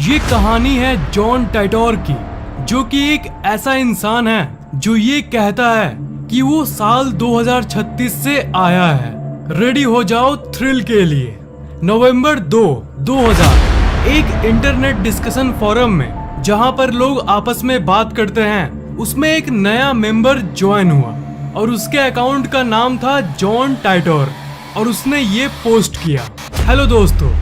ये कहानी है जॉन टाइटोर की, जो कि एक ऐसा इंसान है जो ये कहता है कि वो साल 2036 से आया है। रेडी हो जाओ थ्रिल के लिए। नवंबर 2, 2000 एक इंटरनेट डिस्कशन फोरम में जहां पर लोग आपस में बात करते हैं, उसमें एक नया मेंबर ज्वाइन हुआ और उसके अकाउंट का नाम था जॉन टाइटोर और उसने ये पोस्ट किया। हेलो दोस्तों,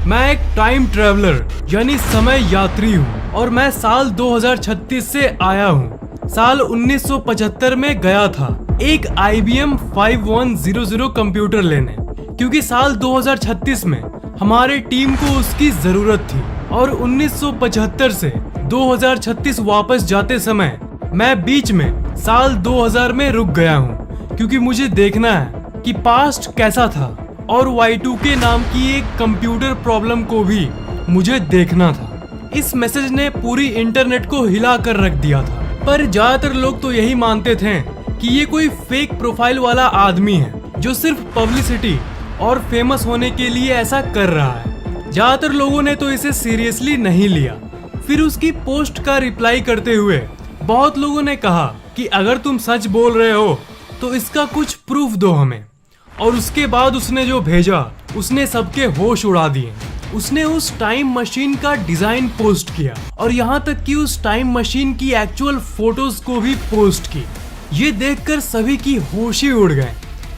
मैं एक टाइम ट्रेवलर यानी समय यात्री हूँ और मैं साल 2036 से आया हूँ। साल 1975 में गया था एक IBM 5100 कंप्यूटर लेने, क्योंकि साल 2036 में हमारे टीम को उसकी जरूरत थी। और 1975 से 2036 वापस जाते समय मैं बीच में साल 2000 में रुक गया हूँ, क्योंकि मुझे देखना है कि पास्ट कैसा था और Y2K नाम की एक कंप्यूटर प्रॉब्लम को भी मुझे देखना था। इस मैसेज ने पूरी इंटरनेट को हिला कर रख दिया था, पर ज्यादातर लोग तो यही मानते थे कि ये कोई फेक प्रोफाइल वाला आदमी है जो सिर्फ पब्लिसिटी और फेमस होने के लिए ऐसा कर रहा है। ज्यादातर लोगों ने तो इसे सीरियसली नहीं लिया। फिर उसकी पोस्ट का रिप्लाई करते हुए बहुत लोगों ने कहा कि अगर तुम सच बोल रहे हो तो इसका कुछ प्रूफ दो हमें। और उसके बाद उसने जो भेजा उसने सबके होश उड़ा दिए। उसने उस टाइम मशीन का डिजाइन पोस्ट किया और यहाँ तक कि उस टाइम मशीन की एक्चुअल फोटोज को भी पोस्ट की। ये देखकर सभी की होश ही उड़ गए।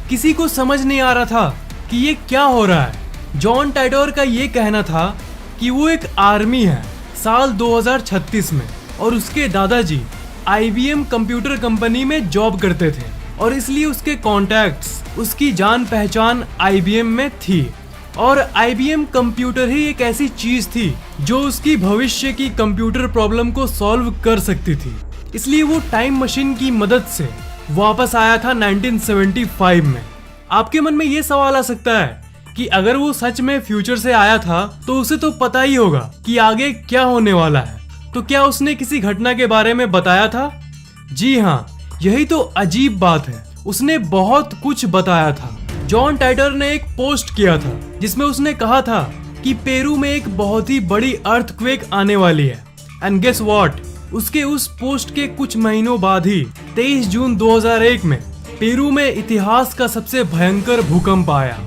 किसी को समझ नहीं आ रहा था कि ये क्या हो रहा है। जॉन टाइटोर का ये कहना था कि वो एक आर्मी है साल 2036 में और उसके दादाजी IBM कंप्यूटर कंपनी में जॉब करते थे और इसलिए उसके कॉन्टैक्ट्स, उसकी जान पहचान IBM में थी। और IBM कंप्यूटर ही एक ऐसी चीज थी जो उसकी भविष्य की कंप्यूटर प्रॉब्लम को सॉल्व कर सकती थी। इसलिए वो टाइम मशीन की मदद से वापस आया था 1975 में। आपके मन में ये सवाल आ सकता है कि अगर वो सच में फ्यूचर से आया था तो उसे तो पता ही होगा कि आगे क्या होने वाला है, तो क्या उसने किसी घटना के बारे में बताया था? जी हाँ, यही तो अजीब बात है। उसने बहुत कुछ बताया था। जॉन टाइटोर ने एक पोस्ट किया था जिसमें उसने कहा था कि पेरू में एक बहुत ही बड़ी अर्थक्वेक आने वाली है। एंड गेस व्हाट, उसके उस पोस्ट के कुछ महीनों बाद ही 23 जून 2001 में पेरू में इतिहास का सबसे भयंकर भूकंप आया।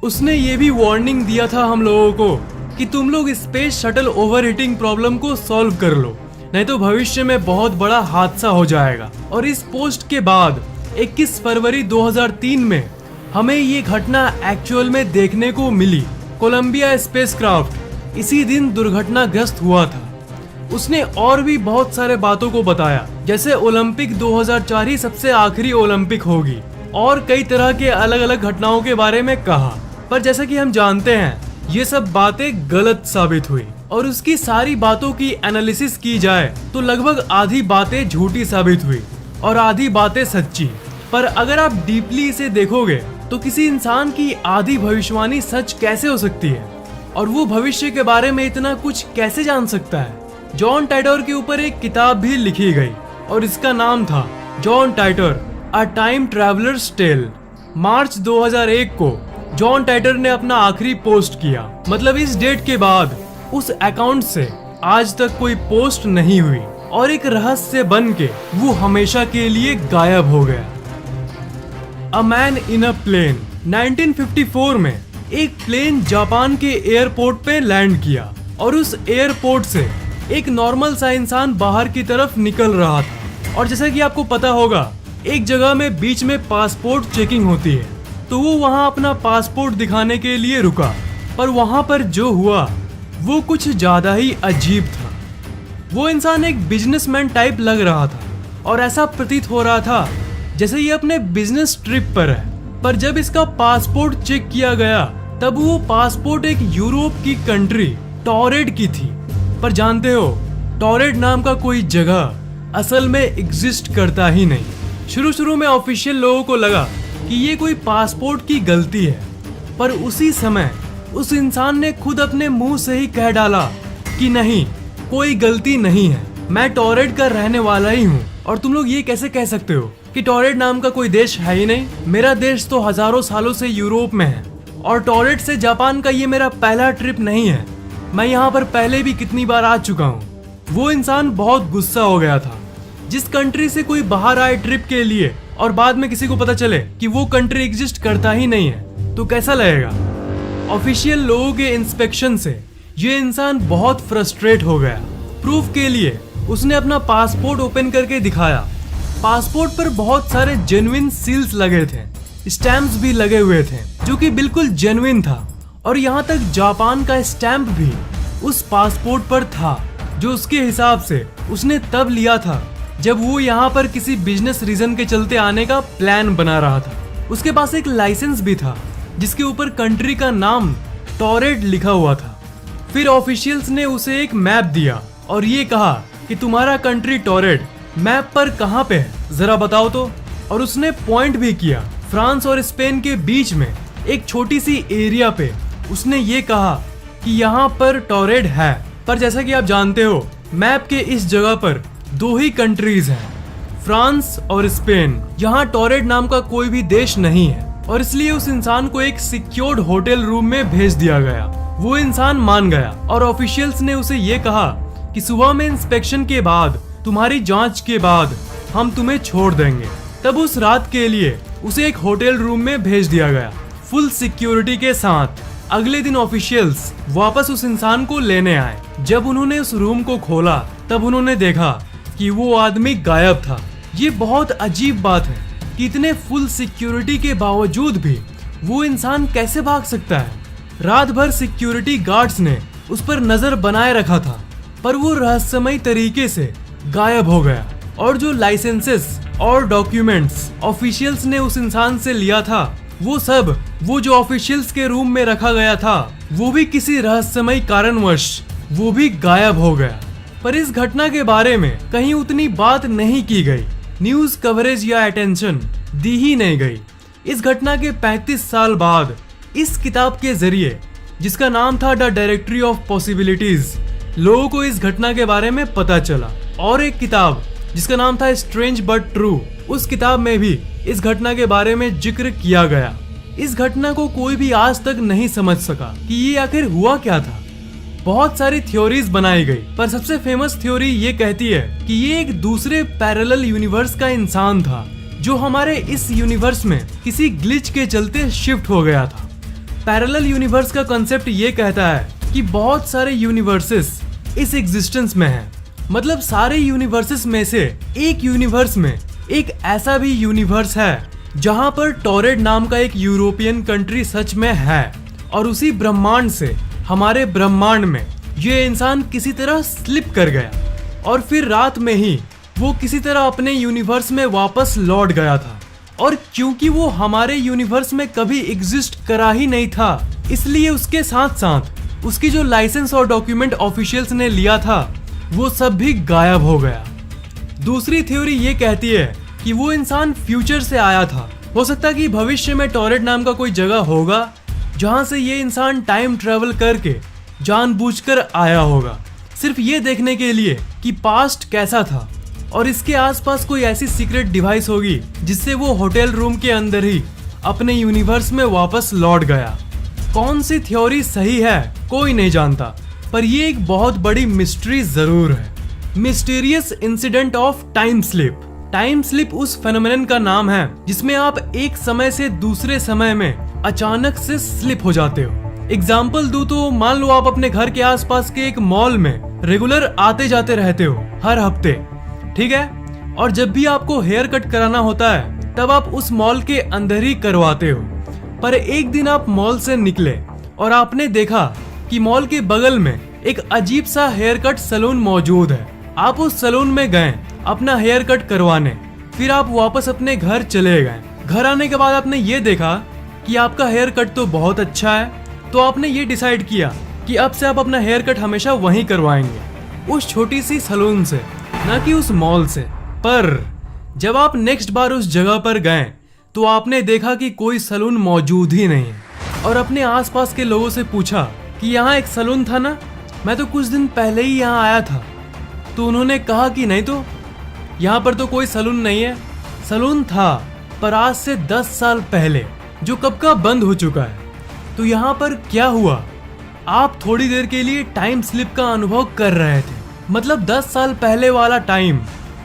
उसने ये भी वार्निंग दिया था हम लोगों को कि तुम लोग स्पेस शटल ओवरहीटिंग प्रॉब्लम को सॉल्व कर लो, नहीं तो भविष्य में बहुत बड़ा हादसा हो जाएगा। और इस पोस्ट के बाद 21 फरवरी 2003 में हमें ये घटना एक्चुअल में देखने को मिली। कोलंबिया स्पेसक्राफ्ट इसी दिन दुर्घटनाग्रस्त हुआ था। उसने और भी बहुत सारे बातों को बताया, जैसे ओलंपिक 2004 ही सबसे आखिरी ओलंपिक होगी और कई तरह के अलग अलग घटनाओं के बारे में कहा। पर जैसा कि हम जानते हैं ये सब बातें गलत साबित हुई और उसकी सारी बातों की एनालिसिस की जाए तो लगभग आधी बातें झूठी साबित हुई और आधी बातें सच्ची। पर अगर आप डीपली इसे देखोगे तो किसी इंसान की आधी भविष्यवाणी सच कैसे हो सकती है और वो भविष्य के बारे में इतना कुछ कैसे जान सकता है? जॉन टाइटोर के ऊपर एक किताब भी लिखी गई और इसका नाम था John Titor a time traveller's tale. March 2001 को जॉन टाइटोर ने अपना आखिरी पोस्ट किया। मतलब इस डेट के बाद उस अकाउंट से आज तक कोई पोस्ट नहीं हुई और एक रहस्य बन के वो हमेशा के लिए गायब हो गया। A man in a plane. 1954 में एक प्लेन जापान के एयरपोर्ट पे लैंड किया और उस एयरपोर्ट से एक नॉर्मल सा इंसान बाहर की तरफ निकल रहा था। और जैसा कि आपको पता होगा, एक जगह में बीच में पासपोर्ट चेकिंग होती है, तो वो वहाँ अपना पासपोर्ट दिखाने के लिए रुका। पर वहाँ पर जो हुआ वो कुछ ज्यादा ही अजीब था। वो इंसान एक बिजनेसमैन टाइप लग रहा था और ऐसा प्रतीत हो रहा था जैसे ये अपने बिजनेस ट्रिप पर है। पर जब इसका पासपोर्ट चेक किया गया तब वो पासपोर्ट एक यूरोप की कंट्री टॉरेड की थी। पर जानते हो, टॉरेड नाम का कोई जगह असल में एग्जिस्ट करता ही नहीं। शुरू में ऑफिशियल लोगों को लगा कि ये कोई पासपोर्ट की गलती है, पर उसी समय उस इंसान ने खुद अपने मुंह से ही कह डाला कि नहीं, कोई गलती नहीं है, मैं टॉरेड का रहने वाला ही हूँ। और तुम लोग ये कैसे कह सकते हो कि टॉरेड नाम का कोई देश है ही नहीं? मेरा देश तो हजारों सालों से यूरोप में है और टॉरेड से जापान का ये मेरा पहला ट्रिप नहीं है। मैं यहाँ पर पहले भी कितनी बार आ चुका हूँ। वो इंसान बहुत गुस्सा हो गया था। जिस कंट्री से कोई बाहर आए ट्रिप के लिए और बाद में किसी को पता चले कि वो कंट्री एग्जिस्ट करता ही नहीं है तो कैसा लगेगा। ऑफिशियल लोगों के इंस्पेक्शन से ये इंसान बहुत फ्रस्ट्रेट हो गया। प्रूफ के लिए उसने अपना पासपोर्ट ओपन करके दिखाया। पासपोर्ट पर बहुत सारे जेन्युइन सील्स लगे थे, स्टैम्प्स भी लगे हुए थे जो कि बिल्कुल जेन्युइन था। और यहाँ तक जापान का स्टैम्प भी उस पासपोर्ट पर था, जो उसके हिसाब से उसने तब लिया था जब वो यहाँ पर किसी बिजनेस रीजन के चलते आने का प्लान बना रहा था। उसके पास एक लाइसेंस भी था जिसके ऊपर कंट्री का नाम टोरेड लिखा हुआ था। फिर ऑफिशियल्स ने उसे एक मैप दिया और ये कहा कि तुम्हारा कंट्री टोरेड मैप पर कहाँ पे है, जरा बताओ तो। और उसने पॉइंट भी किया फ्रांस और स्पेन के बीच में एक छोटी सी एरिया पे। उसने ये कहा कि यहाँ पर टोरेड है, पर जैसा कि आप जानते हो मैप के इस जगह पर दो ही कंट्रीज हैं, फ्रांस और स्पेन। यहाँ टोरेड नाम का कोई भी देश नहीं है और इसलिए उस इंसान को एक सिक्योर्ड होटल रूम में भेज दिया गया। वो इंसान मान गया और ऑफिशियल्स ने उसे ये कहा कि सुबह में इंस्पेक्शन के बाद, तुम्हारी जांच के बाद हम तुम्हें छोड़ देंगे। तब उस रात के लिए उसे एक होटल रूम में भेज दिया गया फुल सिक्योरिटी के साथ। अगले दिन ऑफिशियल्स वापस उस इंसान को लेने आए। जब उन्होंने उस रूम को खोला तब उन्होंने देखा कि वो आदमी गायब था। ये बहुत अजीब बात है कि इतने फुल सिक्योरिटी के बावजूद भी वो इंसान कैसे भाग सकता है। रात भर सिक्योरिटी गार्ड्स ने उस पर नजर बनाए रखा था, पर वो रहस्यमयी तरीके से गायब हो गया। और जो लाइसेंसेस और डॉक्यूमेंट्स ऑफिशियल्स ने उस इंसान से लिया था, वो सब वो जो ऑफिशियल्स के रूम में रखा गया था, वो भी किसी रहस्यमयी कारणवश वो भी गायब हो गया। पर इस घटना के बारे में कहीं उतनी बात नहीं की गई, न्यूज कवरेज या अटेंशन दी ही नहीं गई। इस घटना के 35 साल बाद इस किताब के जरिए, जिसका नाम था द डायरेक्टरी ऑफ पॉसिबिलिटीज, लोगों को इस घटना के बारे में पता चला। और एक किताब जिसका नाम था स्ट्रेंज बट ट्रू, उस किताब में भी इस घटना के बारे में जिक्र किया गया। इस घटना को कोई भी आज तक नहीं समझ सका कि ये आखिर हुआ क्या था। बहुत सारी थ्योरीज बनाई गई, पर सबसे फेमस थ्योरी ये कहती है कि ये एक दूसरे पैरेलल यूनिवर्स का इंसान था जो हमारे इस यूनिवर्स में किसी ग्लिच के चलते शिफ्ट हो गया था। पैरेलल यूनिवर्स का कॉन्सेप्ट ये कहता है कि बहुत सारे यूनिवर्सेस इस एग्जिस्टेंस में हैं। मतलब सारे यूनिवर्सेस में से एक यूनिवर्स में एक ऐसा भी यूनिवर्स है जहां पर टोरेड नाम का एक यूरोपियन कंट्री सच में है। और उसी ब्रह्मांड से हमारे ब्रह्मांड में ये इंसान किसी तरह स्लिप कर गया और फिर रात में ही वो किसी तरह अपने यूनिवर्स में वापस लौट गया था। और क्योंकि वो हमारे यूनिवर्स में कभी एग्जिस्ट करा ही नहीं था, इसलिए उसके साथ साथ उसकी जो लाइसेंस और डॉक्यूमेंट ऑफिशियल्स ने लिया था, वो सब भी गायब हो गया। दूसरी थ्योरी ये कहती है कि वो इंसान फ्यूचर से आया था। हो सकता है कि भविष्य में टोरेड नाम का कोई जगह होगा जहां से ये इंसान टाइम ट्रेवल करके जानबूझकर आया होगा, सिर्फ ये देखने के लिए कि पास्ट कैसा था। और इसके आसपास कोई ऐसी सीक्रेट डिवाइस होगी जिससे वो होटल रूम के अंदर ही अपने यूनिवर्स में वापस लौट गया। कौन सी थ्योरी सही है कोई नहीं जानता, पर ये एक बहुत बड़ी मिस्ट्री जरूर है। Mysterious incident of time slip. Time slip उस फेनोमेनन का नाम है जिसमें आप एक समय से दूसरे समय में अचानक से स्लिप हो जाते हो। एग्जाम्पल दूं तो मान लो आप अपने घर के आसपास के एक मॉल में रेगुलर आते जाते रहते हो हर हफ्ते, ठीक है। और जब भी आपको हेयर कट कराना होता है तब आप उस मॉल के अंदर ही करवाते हो। पर एक दिन आप मॉल से निकले और आपने देखा कि मॉल के बगल में एक अजीब सा हेयर कट सैलून मौजूद है। आप उस सैलून में गए अपना हेयर कट करवाने, फिर आप वापस अपने घर चले गए। घर आने के बाद आपने ये देखा कि आपका हेयर कट तो बहुत अच्छा है, तो आपने ये डिसाइड किया कि अब से आप अपना हेयर कट हमेशा वहीं करवाएंगे, उस छोटी सी सैलून से, ना कि उस मॉल से। पर जब आप नेक्स्ट बार उस जगह पर गए तो आपने देखा कि कोई सैलून मौजूद ही नहीं है। और अपने आसपास के लोगों से पूछा कि यहाँ एक सैलून था ना, मैं तो कुछ दिन पहले ही यहाँ आया था। तो उन्होंने कहा कि नहीं, तो यहाँ पर तो कोई सैलून नहीं है। सैलून था, पर आज से 10 साल पहले, जो कब का बंद हो चुका है। तो यहाँ पर क्या हुआ आप थोड़ी देर के लिए टाइम स्लिप का अनुभव कर रहे थे। मतलब 10 साल पहले वाला टाइम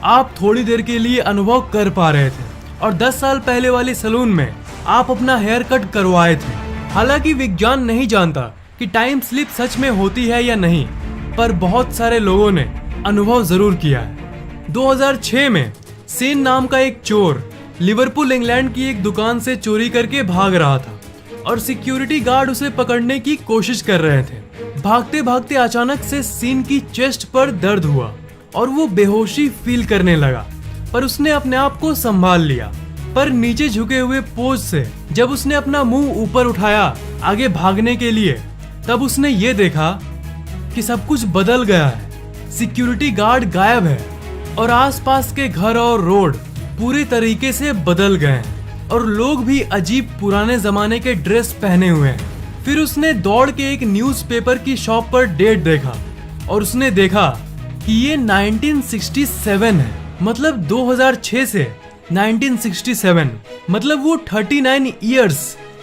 आप थोड़ी देर के लिए अनुभव कर पा रहे थे और 10 साल पहले वाले सैलून में आप अपना हेयर कट करवाए थे। हालांकि विज्ञान नहीं जानता कि टाइम स्लिप सच में होती है या नहीं, पर बहुत सारे लोगों ने अनुभव जरूर किया है। 2006 में सेन नाम का एक चोर लिवरपूल इंग्लैंड की एक दुकान से चोरी करके भाग रहा था और सिक्योरिटी गार्ड उसे पकड़ने की कोशिश कर रहे थे। भागते भागते अचानक से सेन की चेस्ट पर दर्द हुआ और वो बेहोशी फील करने लगा, पर उसने अपने आप को संभाल लिया। पर नीचे झुके हुए पोज से जब उसने अपना मुंह ऊपर उठाया आगे भागने के लिए, तब उसने ये देखा कि सब कुछ बदल गया है। सिक्योरिटी गार्ड गायब है और आसपास के घर और रोड पूरे तरीके से बदल गए हैं और लोग भी अजीब पुराने जमाने के ड्रेस पहने हुए हैं। फिर उसने दौड़ के एक न्यूज़पेपर की शॉप पर डेट देखा और उसने देखा कि ये 1967 है। मतलब 2006 से 1967, मतलब वो 39 इयर्स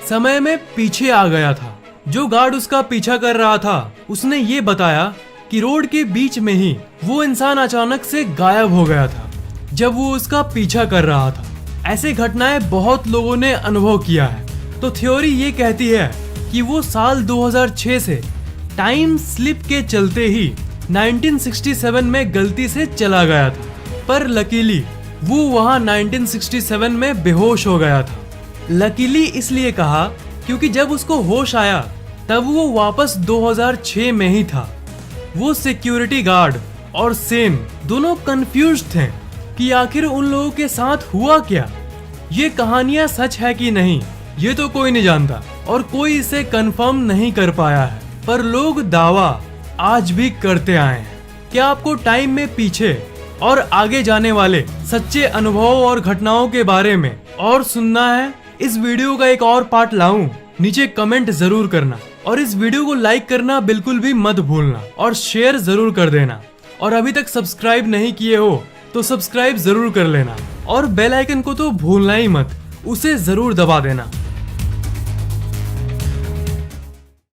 समय में पीछे आ गया था। जो गार्ड उसका पीछा कर रहा था उसने ये बताया कि रोड के बीच में ही वो इंसान अचानक से गायब हो गया था जब वो उसका पीछा कर रहा था। ऐसे घटनाएं बहुत लोगों ने अनुभव किया है। तो थ्योरी ये कहती है कि वो साल 2006 से टाइम स्लिप के चलते ही 1967 में गलती से चला गया था, पर लकीली वो वहां 1967 में बेहोश हो गया था। लकीली इसलिए कहा क्योंकि जब उसको होश आया तब वो वापस 2006 में ही था। वो सिक्योरिटी गार्ड और सेन दोनों कंफ्यूज थे कि आखिर उन लोगों के साथ हुआ क्या। ये कहानियां सच है कि नहीं ये तो कोई नहीं जानता और कोई इसे कंफर्म नहीं कर पाया है, पर लोग दावा आज भी करते आए हैं। क्या आपको टाइम में पीछे और आगे जाने वाले सच्चे अनुभवों और घटनाओं के बारे में और सुनना है? इस वीडियो का एक और पार्ट लाऊं? नीचे कमेंट जरूर करना और इस वीडियो को लाइक करना बिल्कुल भी मत भूलना और शेयर जरूर कर देना। और अभी तक सब्सक्राइब नहीं किए हो तो सब्सक्राइब जरूर कर लेना और बेल आइकन को तो भूलना ही मत, उसे जरूर दबा देना।